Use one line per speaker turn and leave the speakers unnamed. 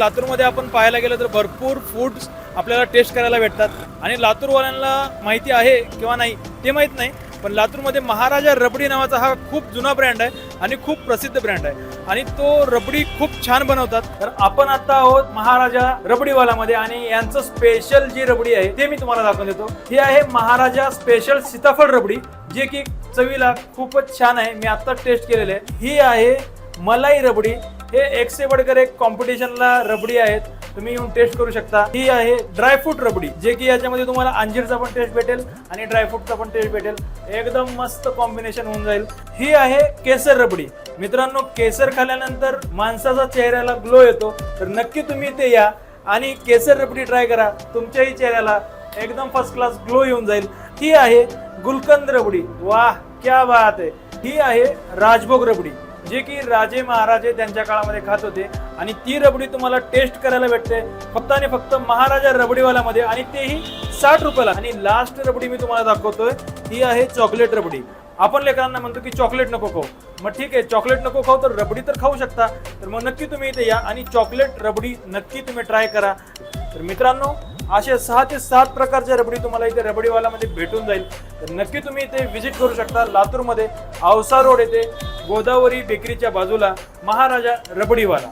लातूरमध्ये आपण पाहायला गेलं तर भरपूर फूड्स आपल्याला टेस्ट करायला भेटतात आणि लातूरवाल्यांना माहिती आहे किंवा नाही ते माहीत नाही, पण लातूरमध्ये महाराजा रबडी नावाचा हा खूप जुना ब्रँड आहे आणि खूप प्रसिद्ध ब्रँड आहे आणि तो रबडी खूप छान बनवतात. तर आपण आता आहोत महाराजा रबडीवालामध्ये आणि यांचं स्पेशल जी रबडी आहे ते मी तुम्हाला दाखवून देतो. ही आहे महाराजा स्पेशल सीताफळ रबडी, जे की चवीला खूपच छान आहे. मी आता टेस्ट केलेले आहे. ही आहे मलाई रबडी. हे एक से बढ़कर एक कॉम्पिटिशनला रबडी आहेत, तुम्ही येऊन टेस्ट करू शकता. ही आहे ड्रायफ्रूट रबडी, जे की याच्यामध्ये तुम्हाला अंजीरचा पण टेस्ट भेटेल आणि ड्रायफ्रूटचा पण टेस्ट भेटेल. एकदम मस्त कॉम्बिनेशन होऊन जाईल. ही आहे केसर रबडी. मित्रांनो, केसर खाल्ल्यानंतर माणसाचा चेहऱ्याला ग्लो येतो, तर नक्की तुम्ही ते या आणि केसर रबडी ट्राय करा. तुमच्याही चेहऱ्याला एकदम फर्स्ट क्लास ग्लो येऊन जाईल. ही आहे गुलकंद रबडी. वाह, क्या बात आहे. ही आहे राजभोग रबडी, जे की राजे महाराजे त्यांच्या काळामध्ये खात होते आणि ती रबडी तुम्हाला टेस्ट करायला भेटते फक्त आणि फक्त महाराजा रबडीवाल्यामध्ये, आणि तेही 60 रुपयाला. आणि लास्ट रबडी मी तुम्हाला दाखवतोय, ही आहे चॉकलेट रबडी. आपण लेकरांना म्हणतो की चॉकलेट नको खाऊ, मग ठीक आहे, चॉकलेट नको खाऊ तर रबडी तर खाऊ शकता. तर मग नक्की तुम्ही इथे या आणि चॉकलेट रबडी नक्की तुम्ही ट्राय करा. तर मित्रांनो, असे 6 ते 7 प्रकारच्या रबडी तुम्हाला इथे रबडीवालामध्ये भेटून जाईल. तर नक्की तुम्ही इथे व्हिजिट करू शकता. लातूरमध्ये औसा रोड येथे गोदावरी बेकरीच्या बाजूला महाराजा रबडीवाला.